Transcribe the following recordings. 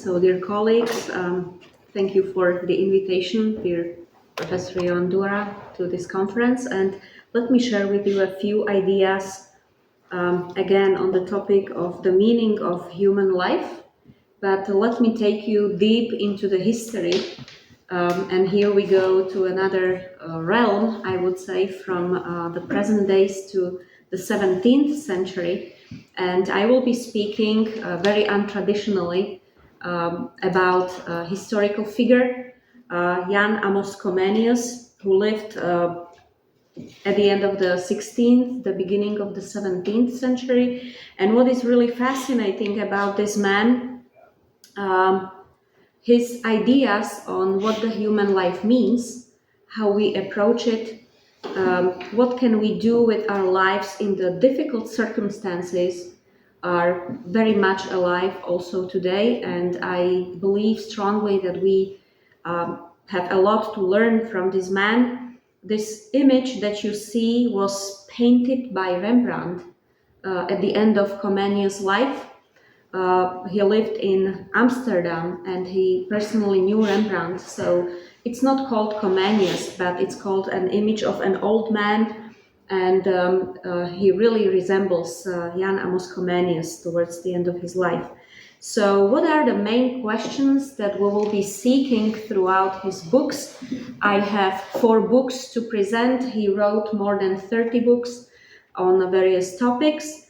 So, dear colleagues, thank you for the invitation, dear Professor Joandura, to this conference. And let me share with you a few ideas, again, on the topic of the meaning of human life. But let me take you deep into the history. And here we go to another realm, I would say, from the present days to the 17th century. And I will be speaking very untraditionally about a historical figure, Jan Amos Comenius, who lived at the end of the 16th, the beginning of the 17th century. And what is really fascinating about this man, his ideas on what the human life means, how we approach it, what can we do with our lives in the difficult circumstances, are very much alive also today. And I believe strongly that we have a lot to learn from this man. This image that you see was painted by Rembrandt at the end of Comenius' life. He lived in Amsterdam and he personally knew Rembrandt. So it's not called Comenius, but it's called an image of an old man. And he really resembles Jan Amos Comenius towards the end of his life. So what are the main questions that we will be seeking throughout his books? I have 4 books to present. He wrote more than 30 books on various topics.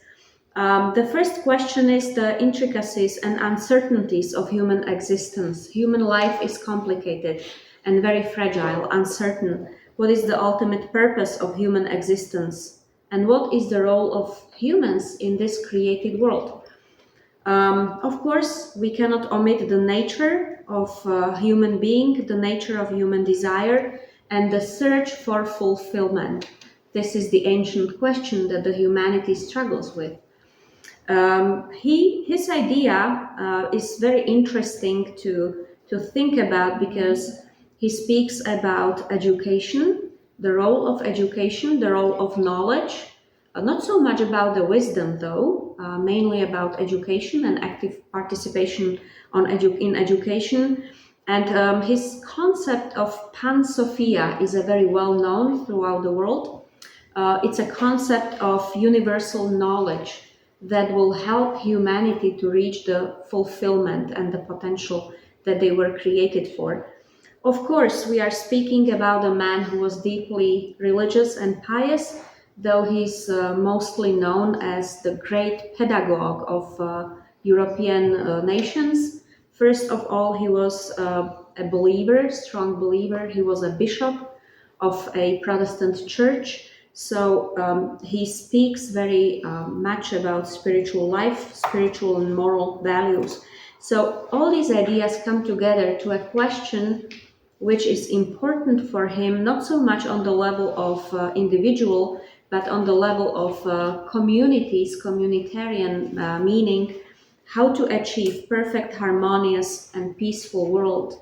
The first question is the intricacies and uncertainties of human existence. Human life is complicated and very fragile, uncertain. What is the ultimate purpose of human existence? And what is the role of humans in this created world? Of course, we cannot omit the nature of human being, the nature of human desire, and the search for fulfillment. This is the ancient question that the humanity struggles with. His idea is very interesting to think about because he speaks about education, the role of education, the role of knowledge, not so much about the wisdom though, mainly about education and active participation in education. And his concept of Pan-Sophia is a very well known throughout the world. It's a concept of universal knowledge that will help humanity to reach the fulfillment and the potential that they were created for. Of course, we are speaking about a man who was deeply religious and pious, though he's mostly known as the great pedagogue of European nations. First of all, he was a believer, strong believer. He was a bishop of a Protestant church. So he speaks very much about spiritual life, spiritual and moral values. So all these ideas come together to a question which is important for him, not so much on the level of individual, but on the level of communities, communitarian meaning, how to achieve perfect, harmonious and peaceful world.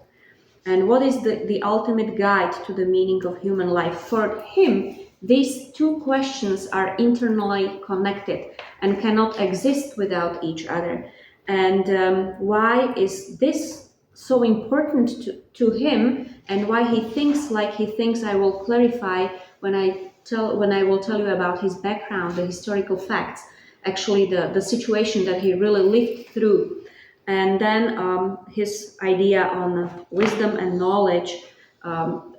And what is the ultimate guide to the meaning of human life? For him, these 2 questions are internally connected and cannot exist without each other. And why is this so important to him, and why he thinks like he thinks, I will clarify when I will tell you about his background, the historical facts, actually the situation that he really lived through. And then his idea on wisdom and knowledge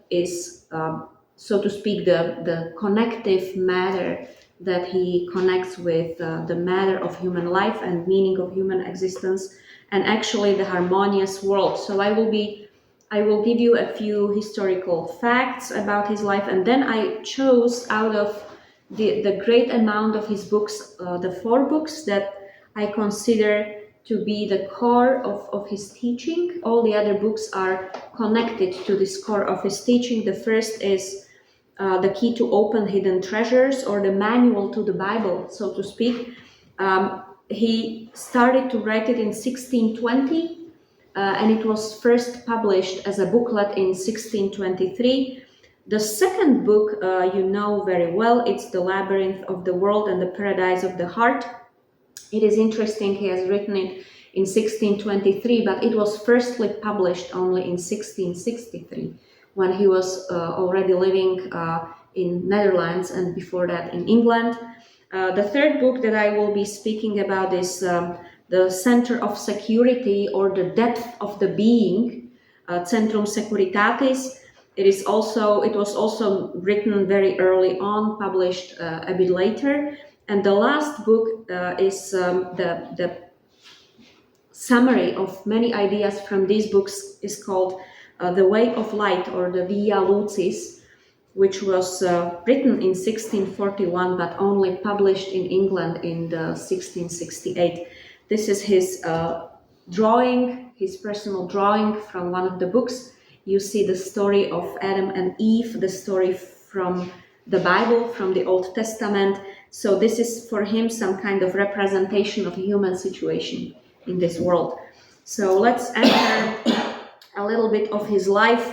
is so to speak, the connective matter that he connects with the matter of human life and meaning of human existence, and actually the harmonious world. So I will give you a few historical facts about his life, and then I chose out of the great amount of his books, the 4 books that I consider to be the core of his teaching. All the other books are connected to this core of his teaching. The first is the key to open hidden treasures, or the manual to the Bible, so to speak. He started to write it in 1620, and it was first published as a booklet in 1623. The second book, you know very well, it's The Labyrinth of the World and the Paradise of the Heart. It is interesting, he has written it in 1623, but it was firstly published only in 1663, when he was already living in Netherlands, and before that in England. The third book that I will be speaking about is The Center of Security, or The Depth of the Being, Centrum Securitatis. It was also written very early on, published a bit later. And the last book is the summary of many ideas from these books, is called The Way of Light, or the Via Lucis, which was written in 1641 but only published in England in 1668. This is his drawing, his personal drawing from one of the books. You see the story of Adam and Eve, the story from the Bible, from the Old Testament. So this is for him some kind of representation of the human situation in this world. So let's enter a little bit of his life.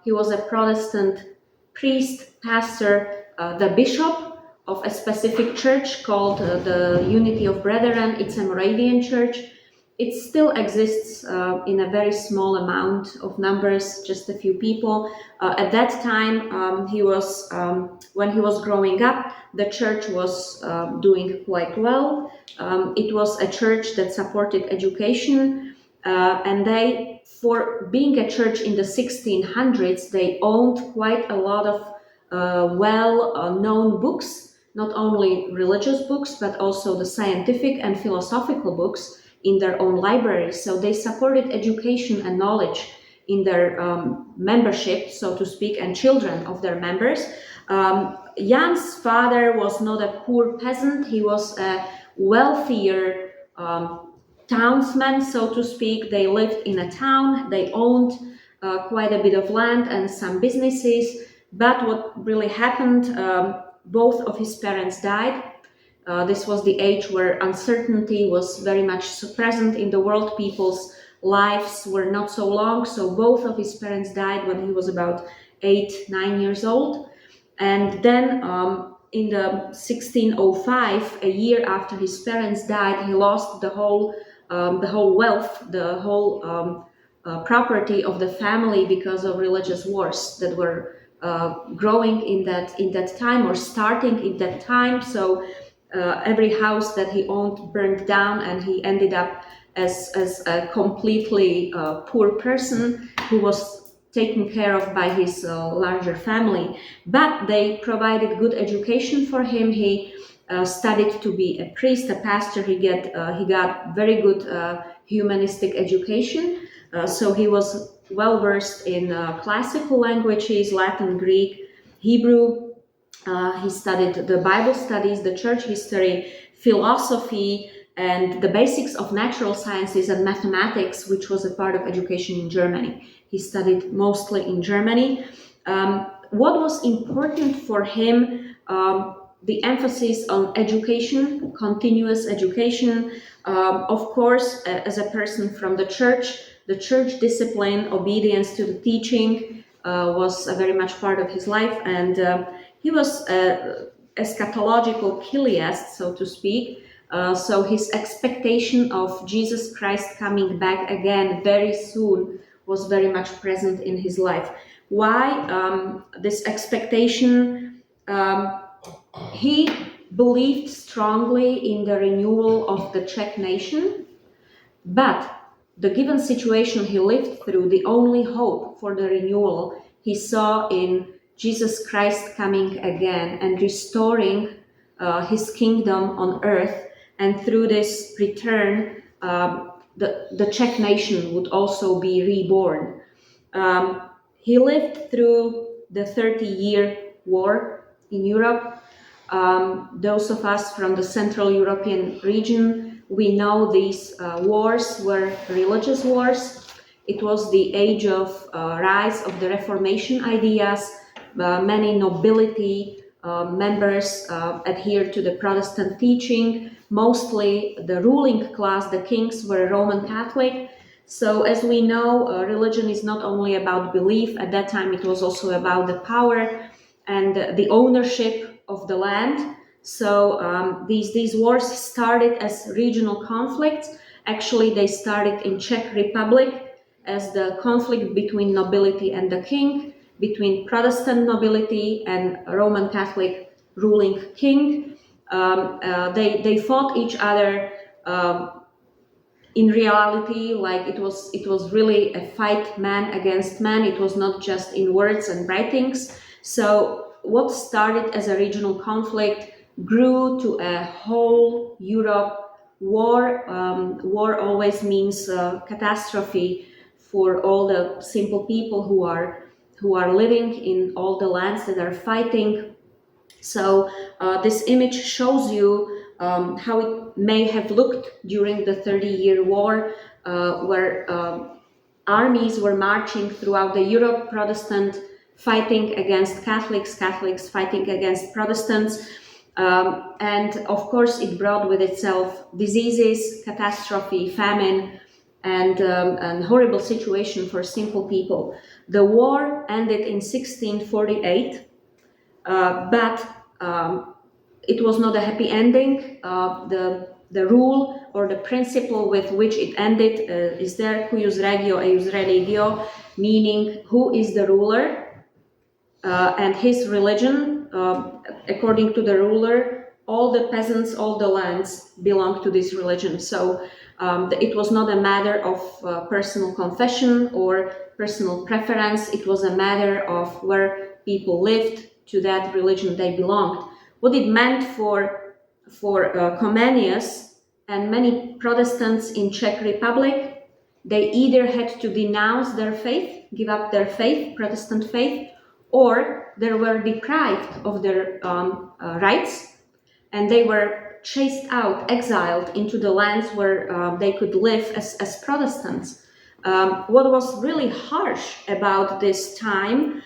He was a Protestant priest, pastor, the bishop of a specific church called the Unity of Brethren. It's a Moravian church. It still exists in a very small amount of numbers, just a few people. At that time, when he was growing up, the church was doing quite well. It was a church that supported education, and they, for being a church in the 1600s, they owned quite a lot of well-known books, not only religious books, but also the scientific and philosophical books in their own libraries. So they supported education and knowledge in their membership, so to speak, and children of their members. Jan's father was not a poor peasant. He was a wealthier townsman, so to speak. They lived in a town. They owned quite a bit of land and some businesses. But what really happened, both of his parents died. This was the age where uncertainty was very much present in the world. People's lives were not so long. So both of his parents died when he was about 8-9 years old. And then in the 1605, a year after his parents died, he lost the whole wealth, the whole property of the family because of religious wars that were growing in that time, or starting in that time. So every house that he owned burned down, and he ended up as a completely poor person who was taken care of by his larger family. But they provided good education for him. He studied to be a priest, a pastor. He got very good humanistic education. So he was well versed in classical languages, Latin, Greek, Hebrew. He studied the Bible studies, the church history, philosophy, and the basics of natural sciences and mathematics, which was a part of education in Germany. He studied mostly in Germany. What was important for him, the emphasis on education, continuous education. Of course, as a person from the church discipline, obedience to the teaching was very much part of his life, and he was a eschatological chiliast, so to speak. So his expectation of Jesus Christ coming back again very soon was very much present in his life. Why this expectation? He believed strongly in the renewal of the Czech nation, but the given situation he lived through, the only hope for the renewal he saw in Jesus Christ coming again and restoring his kingdom on earth. And through this return, the Czech nation would also be reborn. He lived through the 30-year war in Europe. Those of us from the Central European region, we know these wars were religious wars. It was the age of rise of the Reformation ideas. Many nobility members adhered to the Protestant teaching. Mostly the ruling class, the kings, were Roman Catholic. So as we know, religion is not only about belief. At that time, it was also about the power and the ownership of the land. So these wars started as regional conflicts, Actually, they started in Czech Republic as the conflict between nobility and the king, between Protestant nobility and Roman Catholic ruling king. They fought each other. In reality, like it was really a fight, man against man. It was not just in words and writings. So what started as a regional conflict grew to a whole Europe war. War always means catastrophe for all the simple people who are living in all the lands that are fighting. So this image shows you how it may have looked during the 30-year war, where armies were marching throughout the Europe, Protestant fighting against Catholics, Catholics fighting against Protestants. And of course, it brought with itself diseases, catastrophe, famine, and horrible situation for simple people. The war ended in 1648. But it was not a happy ending. The rule or the principle with which it ended is there, cuius regio eius religio, meaning who is the ruler and his religion. According to the ruler, all the peasants, all the lands belong to this religion. So it was not a matter of personal confession or personal preference. It was a matter of where people lived, to that religion they belonged. What it meant for Comenius and many Protestants in Czech Republic, they either had to denounce their faith, give up their faith, Protestant faith, or they were deprived of their rights, and they were chased out, exiled into the lands where they could live as Protestants. What was really harsh about this time,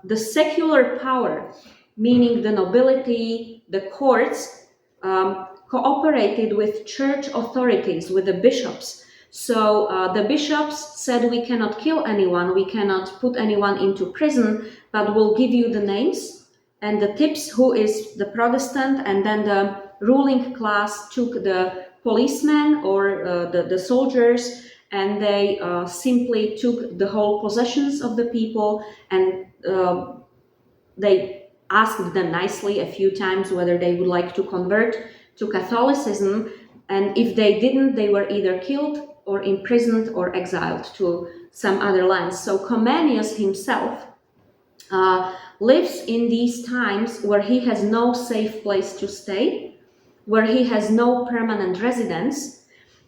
the secular power, meaning the nobility, the courts, cooperated with church authorities, with the bishops. So the bishops said, we cannot kill anyone, we cannot put anyone into prison, but we'll give you the names and the tips who is the Protestant, and then the ruling class took the policemen or the soldiers, and they simply took the whole possessions of the people, and they asked them nicely a few times whether they would like to convert to Catholicism, and if they didn't, they were either killed or imprisoned or exiled to some other lands. So Comenius himself lives in these times where he has no safe place to stay, where he has no permanent residence,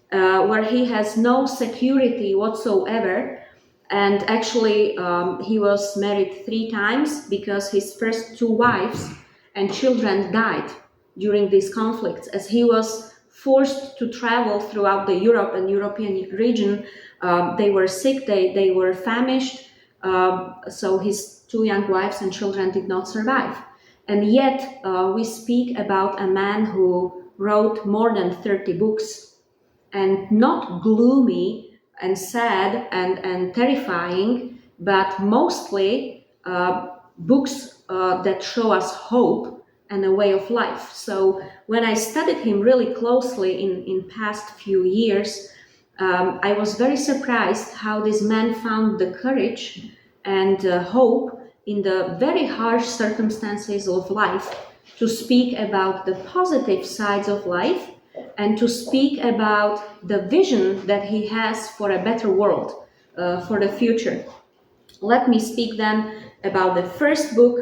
where he has no security whatsoever. And actually, he was married 3 times because his first 2 wives and children died during these conflicts. As he was forced to travel throughout the Europe and European region, they were sick, they were famished, so his 2 young wives and children did not survive. And yet, we speak about a man who wrote more than 30 books, and not gloomy and sad and terrifying, but mostly books that show us hope and a way of life. So when I studied him really closely in past few years, I was very surprised how this man found the courage and hope in the very harsh circumstances of life to speak about the positive sides of life and to speak about the vision that he has for a better world, for the future. Let me speak then about the first book,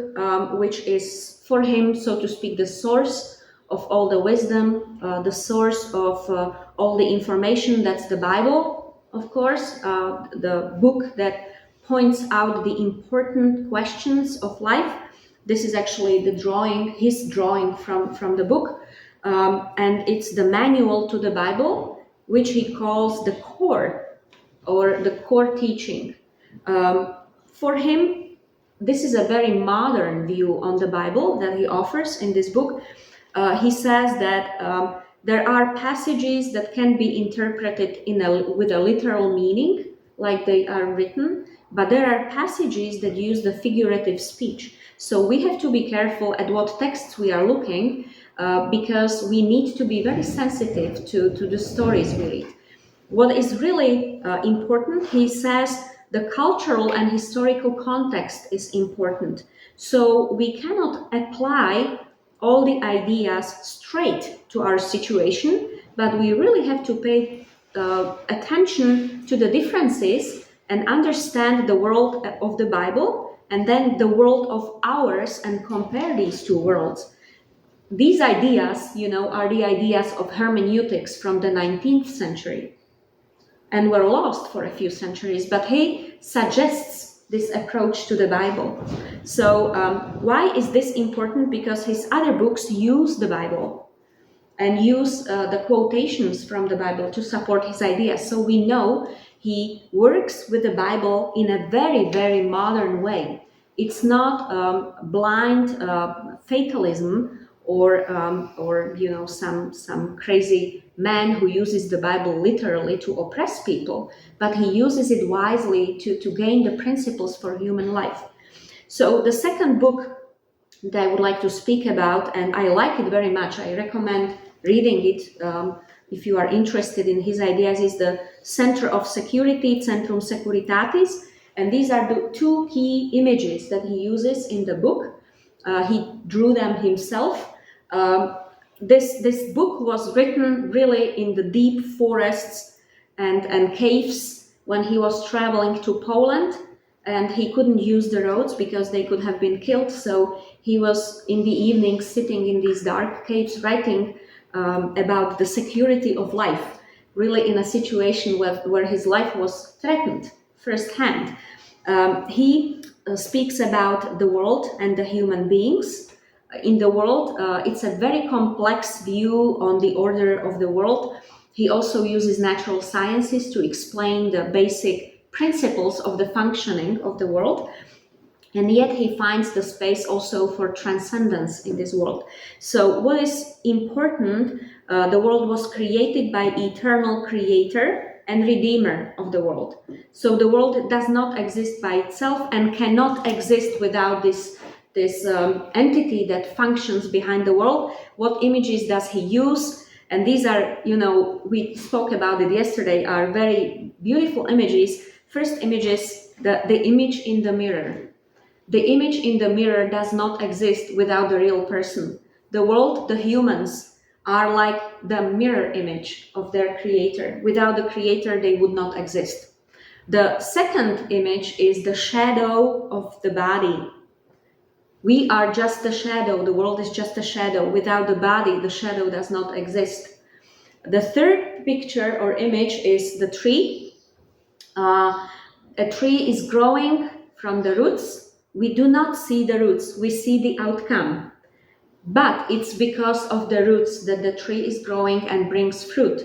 which is for him, so to speak, the source of all the wisdom, the source of all the information. That's the Bible, of course, the book that points out the important questions of life. This is actually the drawing, his drawing from the book. And it's the manual to the Bible, which he calls the core, or the core teaching. For him, this is a very modern view on the Bible that he offers in this book. He says that there are passages that can be interpreted with a literal meaning, like they are written, but there are passages that use the figurative speech. So we have to be careful at what texts we are looking, because we need to be very sensitive to the stories we read. What is really important, he says, the cultural and historical context is important. So we cannot apply all the ideas straight to our situation, but we really have to pay attention to the differences and understand the world of the Bible and then the world of ours and compare these two worlds. These ideas, are the ideas of hermeneutics from the 19th century and were lost for a few centuries, but he suggests this approach to the Bible. So why is this important? Because his other books use the Bible and use the quotations from the Bible to support his ideas. So we know he works with the Bible in a very, very modern way. It's not blind fatalism or some crazy man who uses the Bible literally to oppress people, but he uses it wisely to gain the principles for human life. So the second book that I would like to speak about, and I like it very much, I recommend reading it if you are interested in his ideas, is the Center of Security, Centrum Securitatis, and these are the two key images that he uses in the book. He drew them himself. This book was written really in the deep forests and caves when he was traveling to Poland, and he couldn't use the roads because they could have been killed. So he was in the evening sitting in these dark caves writing about the security of life, really in a situation where his life was threatened firsthand. He speaks about the world and the human beings. In the world, it's a very complex view on the order of the world. He also uses natural sciences to explain the basic principles of the functioning of the world. And yet he finds the space also for transcendence in this world. So what is important, the world was created by eternal creator and redeemer of the world. So the world does not exist by itself and cannot exist without this entity that functions behind the world. What images does he use? And these are, we spoke about it yesterday, are very beautiful images. First image is the image in the mirror. The image in the mirror does not exist without the real person. The world, the humans, are like the mirror image of their creator. Without the creator, they would not exist. The second image is the shadow of the body. We are just the shadow. The world is just a shadow. Without the body, the shadow does not exist. The third picture or image is the tree. A tree is growing from the roots. We do not see the roots, we see the outcome. But it's because of the roots that the tree is growing and brings fruit.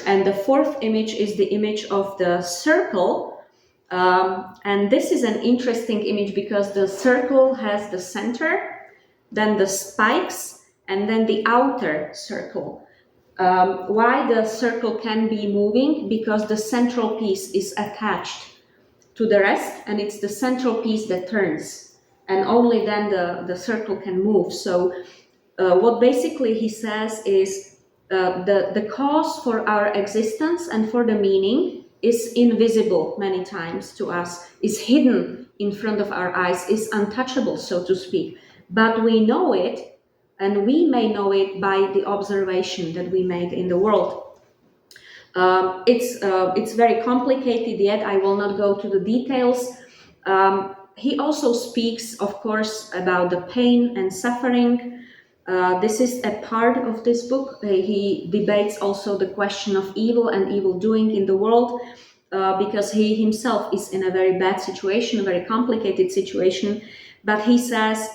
And the fourth image is the image of the circle. And this is an interesting image because the circle has the center, then the spikes, and then the outer circle. Why the circle can be moving? Because the central piece is attached to the rest, and it's the central piece that turns, and only then the circle can move. So what basically he says is the cause for our existence and for the meaning is invisible many times to us, is hidden in front of our eyes, is untouchable, so to speak. But we know it, and we may know it by the observation that we made in the world. It's very complicated, yet I will not go to the details. He also speaks, of course, about the pain and suffering. This is a part of this book. He debates also the question of evil and evil doing in the world, because he himself is in a very bad situation, a very complicated situation. But he says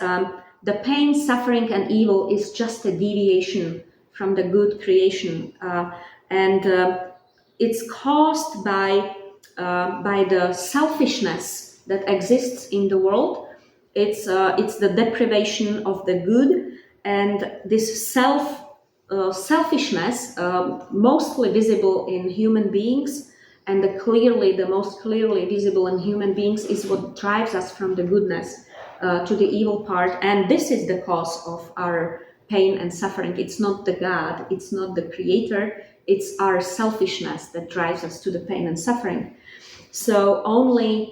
the pain, suffering, and evil is just a deviation from the good creation. It's caused by the selfishness that exists in the world. It's the deprivation of the good, and this selfishness, mostly visible in human beings, and the most clearly visible in human beings, is what drives us from the goodness to the evil part. And this is the cause of our pain and suffering. It's not the God, it's not the creator, it's our selfishness that drives us to the pain and suffering. So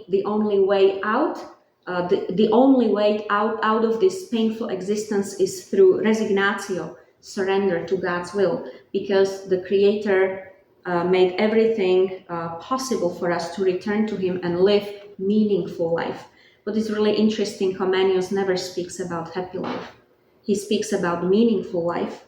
the only way out, the only way out of this painful existence is through resignatio, surrender to God's will, because the Creator made everything possible for us to return to Him and live meaningful life. What is really interesting, Comenius never speaks about happy life. He speaks about meaningful life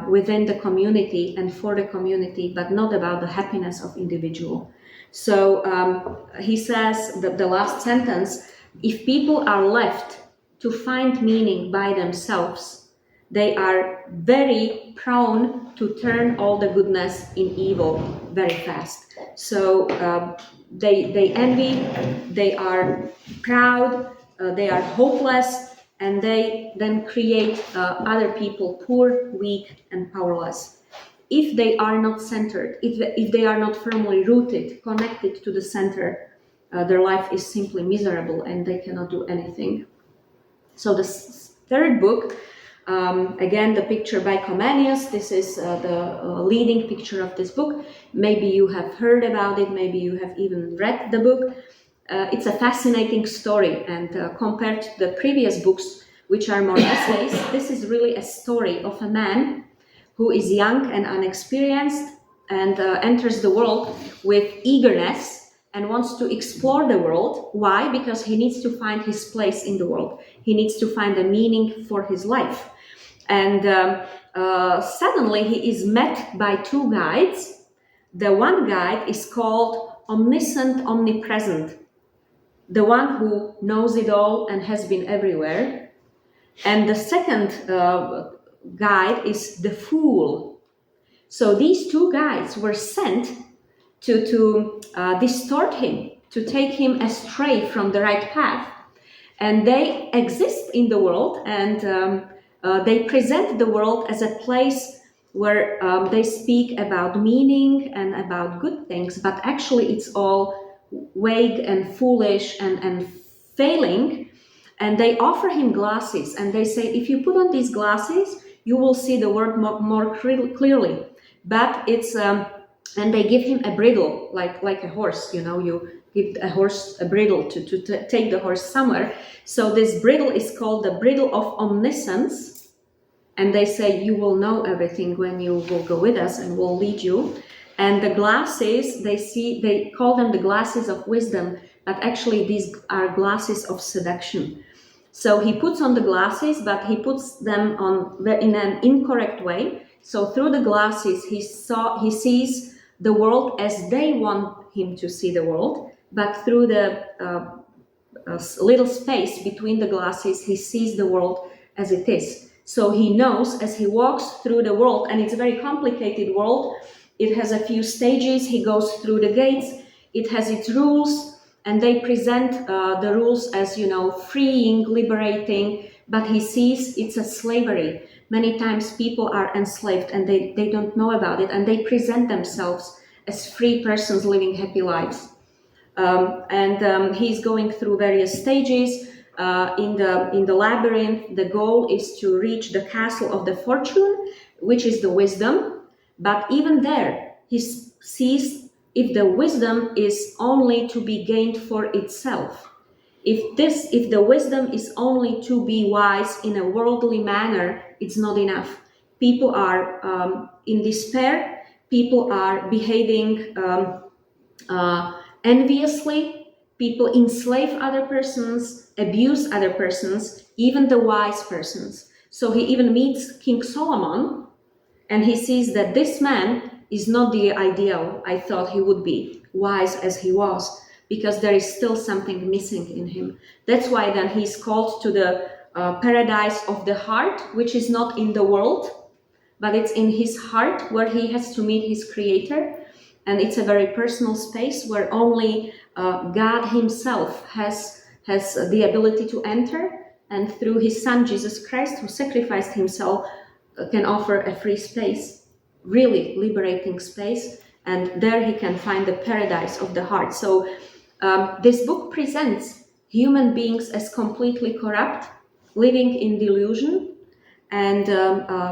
within the community and for the community, but not about the happiness of individual. So he says that the last sentence, if people are left to find meaning by themselves, they are very prone to turn all the goodness in evil very fast. So they envy, they are proud, they are hopeless, and they then create other people poor, weak, and powerless. If they are not centered, if they are not firmly rooted, connected to the center, their life is simply miserable and they cannot do anything. So the third book, again, the picture by Comenius. This is the leading picture of this book. Maybe you have heard about it, maybe you have even read the book. It's a fascinating story, and compared to the previous books, which are more essays, this is really a story of a man who is young and unexperienced and enters the world with eagerness and wants to explore the world. Why? Because he needs to find his place in the world. He needs to find a meaning for his life. And suddenly he is met by two guides. The one guide is called omniscient, omnipresent, the one who knows it all and has been everywhere. And the second guide is the fool. So these two guides were sent to distort him, to take him astray from the right path. And they exist in the world, and they present the world as a place where they speak about meaning and about good things, but actually it's all vague and foolish and failing. And they offer him glasses, and they say, if you put on these glasses, you will see the world more clearly. But it's and they give him a bridle, like a horse. You give a horse a bridle to take the horse somewhere. So this bridle is called the bridle of omniscience, and they say you will know everything when you will go with us, and we'll lead you. And the glasses, they call them the glasses of wisdom, but actually these are glasses of seduction. So he puts on the glasses, but he puts them on in an incorrect way. So through the glasses, he sees the world as they want him to see the world, but through the little space between the glasses, he sees the world as it is. So he knows as he walks through the world, and it's a very complicated world. It has a few stages. He goes through the gates. It has its rules, and they present the rules as, freeing, liberating, but he sees it's a slavery. Many times people are enslaved and they don't know about it, and they present themselves as free persons living happy lives. He's going through various stages. In the labyrinth, the goal is to reach the castle of the fortune, which is the wisdom. But even there, he sees if the wisdom is only to be gained for itself. If the wisdom is only to be wise in a worldly manner, it's not enough. People are in despair. People are behaving enviously. People enslave other persons, abuse other persons, even the wise persons. So he even meets King Solomon, and he sees that this man is not the ideal I thought he would be, wise as he was, because there is still something missing in him. That's why then he's called to the paradise of the heart, which is not in the world, but it's in his heart, where he has to meet his creator. And it's a very personal space where only God himself has the ability to enter, and through his son Jesus Christ, who sacrificed himself, can offer a free space, really liberating space, and there he can find the paradise of the heart. So this book presents human beings as completely corrupt, living in delusion, and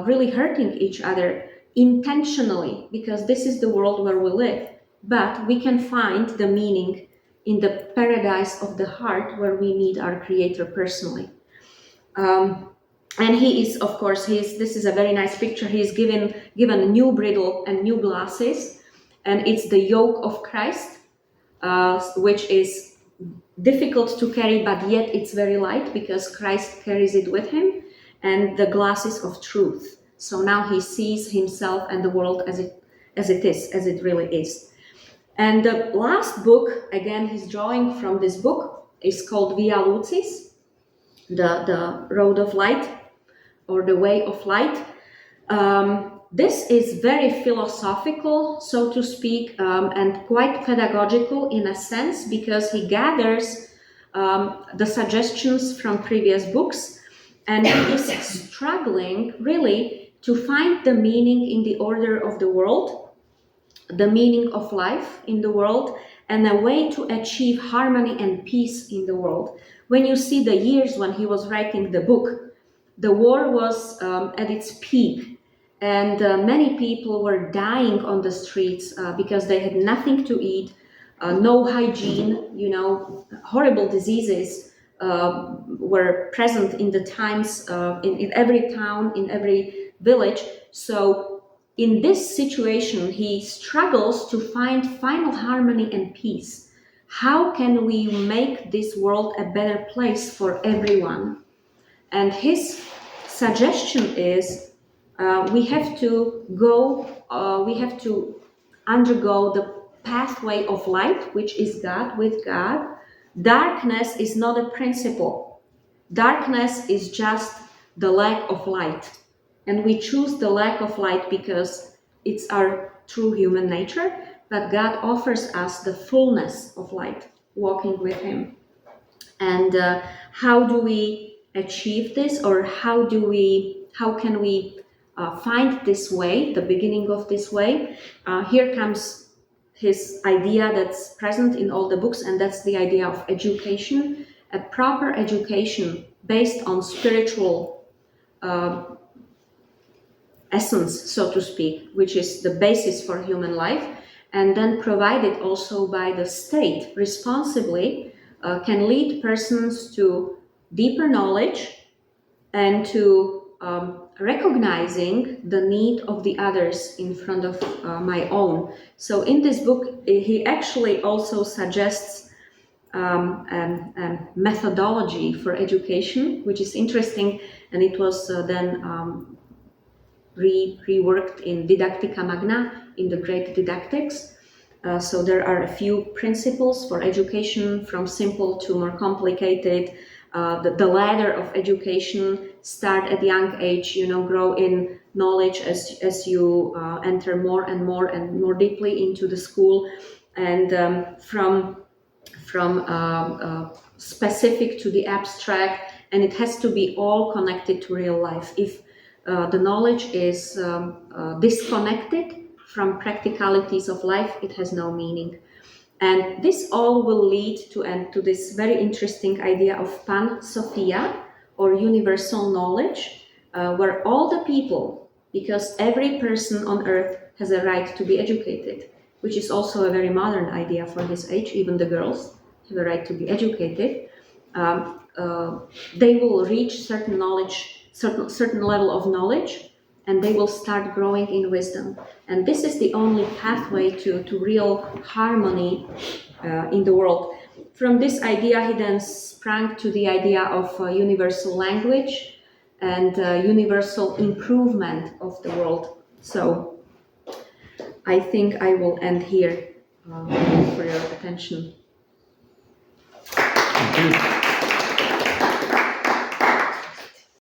really hurting each other intentionally, because this is the world where we live. But we can find the meaning in the paradise of the heart, where we meet our Creator personally. And he is, of course, this is a very nice picture. He is given a new bridle and new glasses, and it's the yoke of Christ, which is difficult to carry, but yet it's very light because Christ carries it with him, and the glasses of truth. So now he sees himself and the world as it really is. And the last book, again, he's drawing from this book, is called Via Lucis, the road of light, or the way of light. This is very philosophical, so to speak, and quite pedagogical in a sense, because he gathers the suggestions from previous books, and he is struggling really to find the meaning in the order of the world, the meaning of life in the world, and a way to achieve harmony and peace in the world. When you see the years when he was writing the book, the war was at its peak, and many people were dying on the streets because they had nothing to eat, no hygiene, horrible diseases were present in the times, in every town, in every village. So in this situation, he struggles to find final harmony and peace. How can we make this world a better place for everyone? And his suggestion is we have to undergo the pathway of light, which is God, with God. Darkness is not a principle. Darkness is just the lack of light. And we choose the lack of light because it's our true human nature, but God offers us the fullness of light, walking with him. And how do we achieve this, or how can we find this way, the beginning of this way? Here comes his idea that's present in all the books, and that's the idea of education, a proper education based on spiritual essence, so to speak, which is the basis for human life, and then provided also by the state responsibly, can lead persons to deeper knowledge and to recognizing the need of the others in front of my own. So in this book, he actually also suggests a methodology for education, which is interesting, and it was then reworked in Didactica Magna, in the Great Didactics. So there are a few principles for education, from simple to more complicated. The ladder of education, start at young age, grow in knowledge as you enter more and more deeply into the school, and from specific to the abstract, and it has to be all connected to real life. If the knowledge is disconnected from practicalities of life, it has no meaning. And this all will lead to this very interesting idea of Pan Sophia, or universal knowledge, where all the people, because every person on earth has a right to be educated, which is also a very modern idea for his age. Even the girls have a right to be educated. They will reach certain knowledge, certain level of knowledge, and they will start growing in wisdom. And this is the only pathway to real harmony in the world. From this idea, he then sprang to the idea of universal language and universal improvement of the world. So I think I will end here for your attention. Thank you.